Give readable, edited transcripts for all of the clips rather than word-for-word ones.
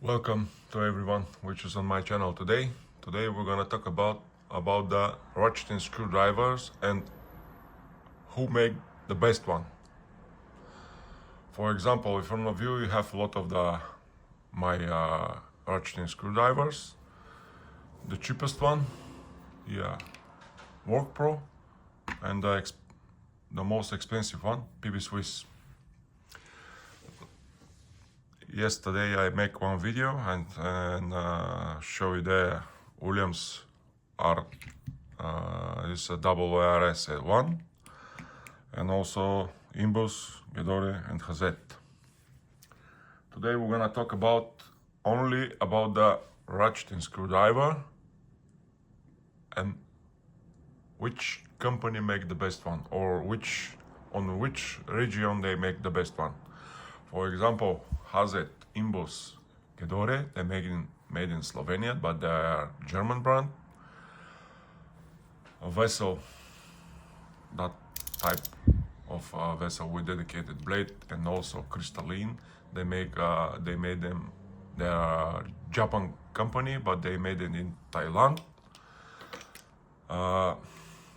Welcome to everyone which is on my channel today. Today we're gonna talk about the ratcheting screwdrivers and who make the best one. For example, in front of you have a lot of my ratcheting screwdrivers. The cheapest one, Work Pro, and the most expensive one, PB Swiss. Yesterday I make one video and show you the Williams R. It's a double ARS one, and also Imbus, Ghidorah, and Hazet. Today we're gonna talk only about the ratcheting screwdriver and which company make the best one, or on which region they make the best one. For example, Hazet, Imbus, Ghidorah, they're made in Slovenia, but they are German brand. A vessel, that type of vessel with dedicated blade and also crystalline, they made them. They are Japan company, but they made it in Thailand.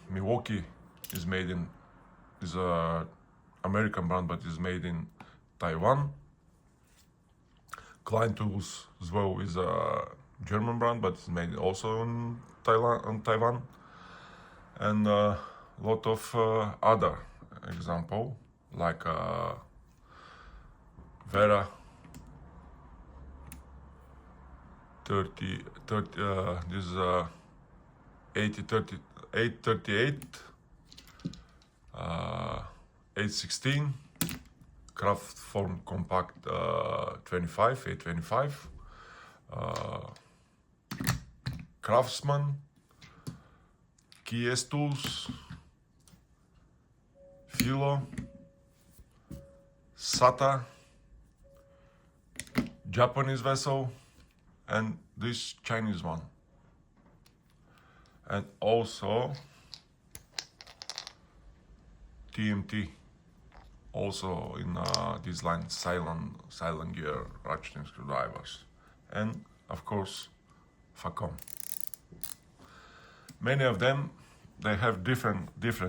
Milwaukee is a American brand, but is made in Taiwan. Klein Tools as well is a German brand, but it's made also in Taiwan. And a lot of other example, like Vera 30, this is 838, 816, Craft Form Compact 25, 825, Craftsman, KS Tools, Filo, SATA, Japanese vessel, and this Chinese one. And also TMT, also in this line, silent gear ratcheting screwdrivers, and of course Facom. Many of them, they have different teeth,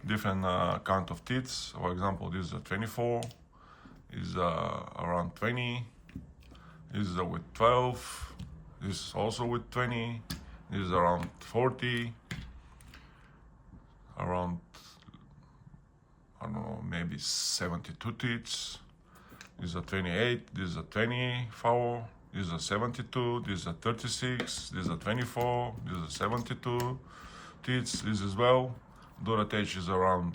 different count of teeth. For example, this is a 24, is around 20, this is with 12, this is also with 20, this is around 40, around, I don't know, maybe 72 teeth. This is a 28, this is a 24, this is a 72, this is a 36, this is a 24, this is a 72 teeth. This as well. Duratech is around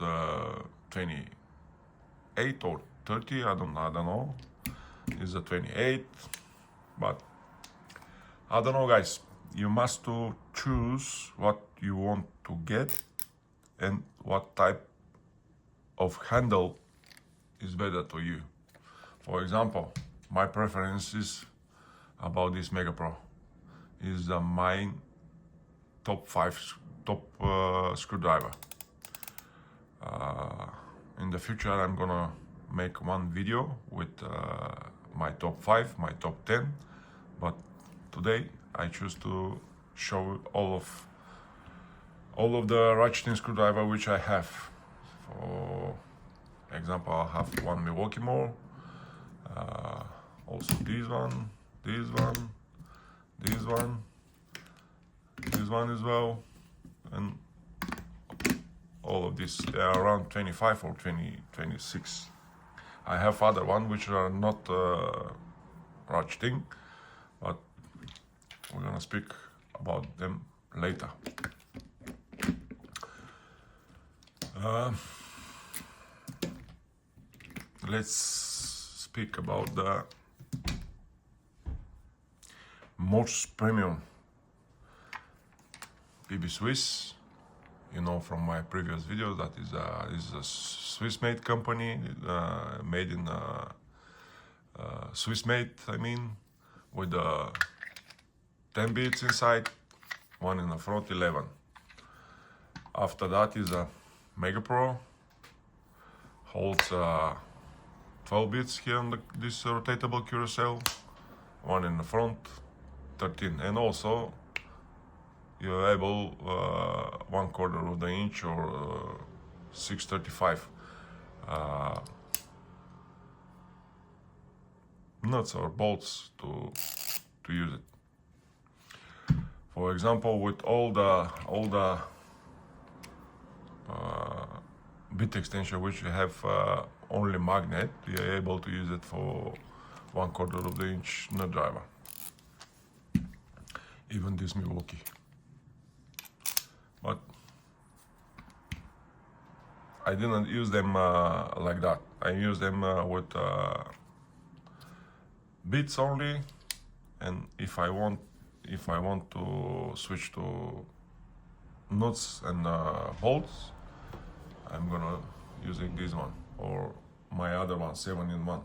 28 or 30, I don't know. This is a 28, but I don't know, guys. You must to choose what you want to get and what type of handle is better to you. For example, my preference is about this Mega Pro. Is my top screwdriver. In the future, I'm gonna make one video with my top 5, my top 10, but today I choose to show all of the ratcheting screwdriver which I have. For example, I have one Milwaukee more, also this one, this one as well, and all of this. They are around 25 or 26. I have other one which are not ratcheting, but we're gonna speak about them later. Let's speak about the most premium PB Swiss. You know from my previous videos that is a Swiss-made company, made in Swiss-made. I mean, with 10 beads inside, one in the front, 11. After that is a Mega Pro, holds 12 beads here on this rotatable carousel, one in the front, 13, and also you're able 1/4 of the inch or 6/35 nuts or bolts to use it. For example, with all the bit extension which you have only magnet, you're able to use it for 1/4 of the inch nut driver. Even this Milwaukee. But I didn't use them like that. I use them with bits only, and if I want to switch to nuts and bolts, I'm gonna using this one or my other one, 7-in-1.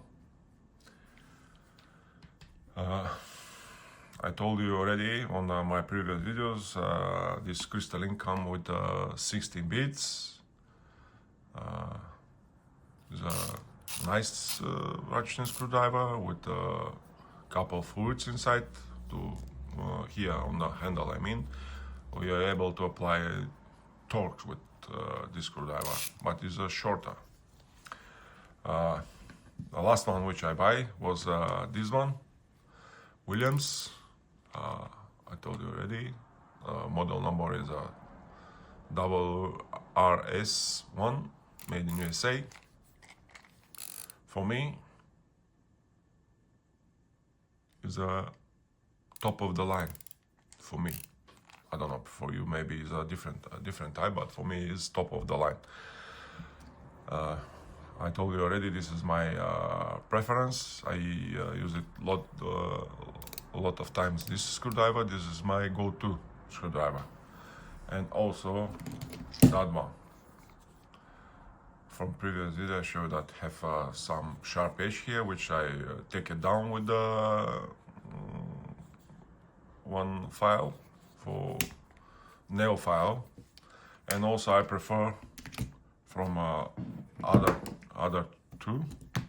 I told you already on my previous videos, this crystalline come with 16 bits. It's a nice ratcheting screwdriver with a couple of fluids inside to here on the handle. I mean, we are able to apply torque with this screwdriver, but it's shorter. The last one which I buy was this one, Williams. I told you already. Model number is RS1, made in USA. For me, is a top of the line. For me, I don't know. For you, maybe it's a different type, but for me, it's top of the line. I told you already. This is my preference. I use it a lot of times. This screwdriver. This is my go-to screwdriver, and also that one. From previous video, I showed that have some sharp edge here, which I take it down with the one file for nail file, and also I prefer from other two.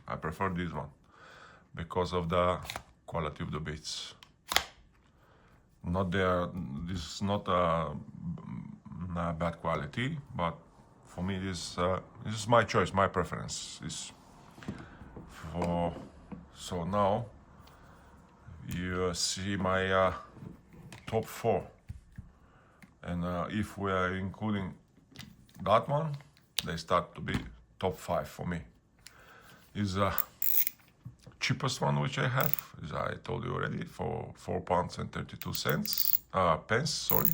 I prefer this one because of the quality of the bits. This is not a bad quality, but for me this is my choice, my preference. So now you see my top 4, and if we are including that one, they start to be top 5 for me. Is cheapest one which I have, as I told you already, for £4.32 pence. Sorry,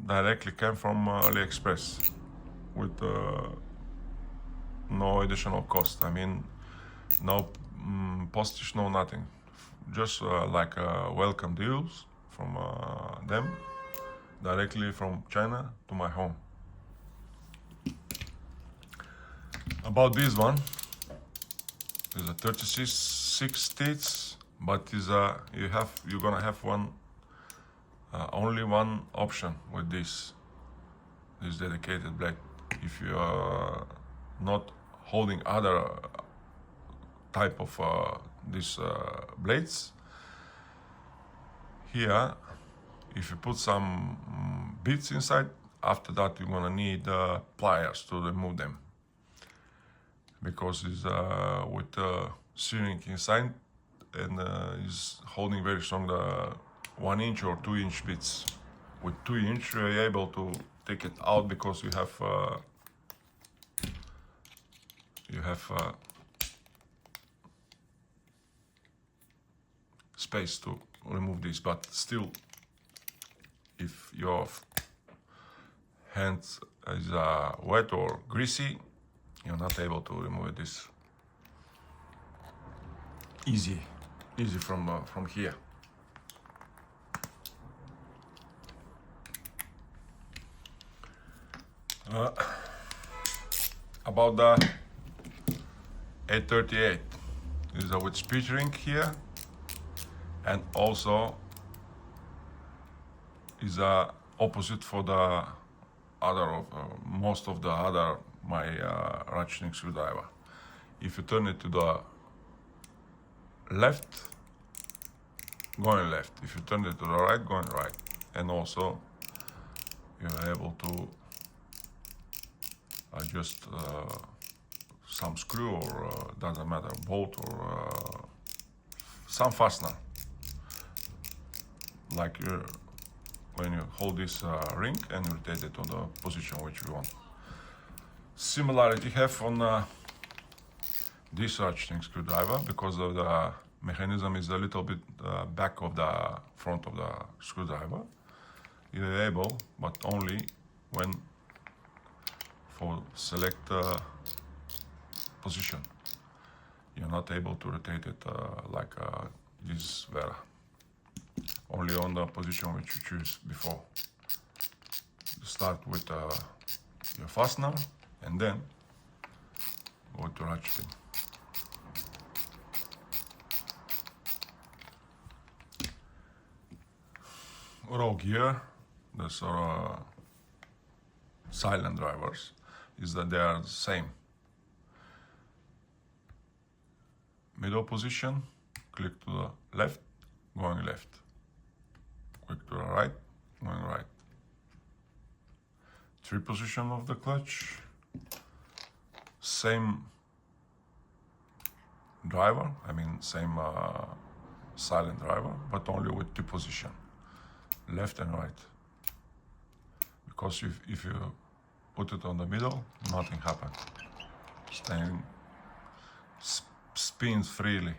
directly came from AliExpress with no additional cost. I mean, no postage, no nothing. Just like welcome deals from them, directly from China to my home. About this one, is a 36 states, but is you're gonna have only one option with this dedicated blade. If you are not holding other type of these blades, here, if you put some bits inside, after that you're gonna need pliers to remove them, because it's with sealing inside, and is holding very strong the 1 inch or 2 inch bits. With 2 inch you're able to take it out because you have space to remove this, but still, if your hands is wet or greasy, you're not able to remove this easy from here. About the 838, is with speed ring here, and also is opposite for the other most of the other my ratcheting screwdriver. If you turn it to the left, going left. If you turn it to the right, going right. And also you're able to adjust some screw or doesn't matter, bolt or some fastener. Like when you hold this ring and rotate it on the position which you want. Similarity have on this ratcheting screwdriver because of the mechanism is a little bit back of the front of the screwdriver. You're able, but only when for select position. You're not able to rotate it like this were only on the position which you choose before. Start with your fastener and then go to ratcheting. Raw gear, these are silent drivers, is that they are the same. Middle position, click to the left, going left. Click to the right, going right. 3 position of the clutch, same driver, I mean same silent driver, but only with 2 position, left and right. Because if you put it on the middle, nothing happens. Staying spins freely.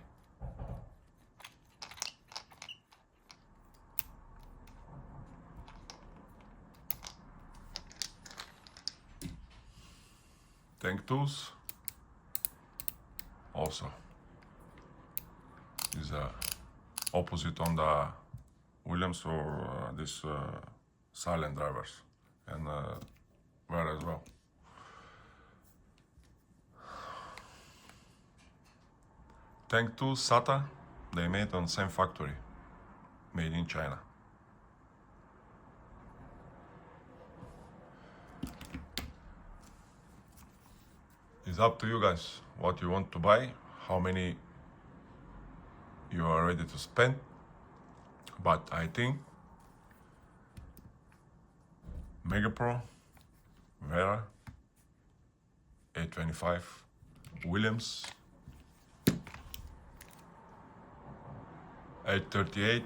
Tank tools also is opposite on the Williams or this silent drivers and where as well. Tank tools SATA, they made on same factory, made in China. It's up to you guys what you want to buy, how many you are ready to spend, but I think Mega Pro, Vera, 825, Williams, 838,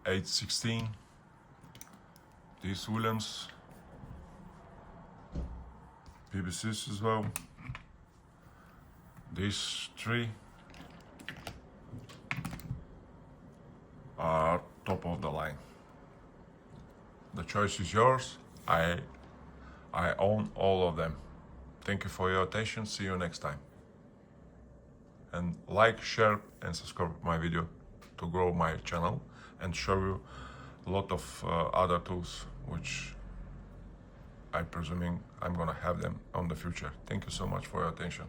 816, these Williams, PBCs as well, these 3 are top of the line. The choice is yours. I own all of them. Thank you for your attention. See you next time. And like, share and subscribe my video to grow my channel and show you a lot of other tools which I'm presuming I'm gonna have them on the future. Thank you so much for your attention.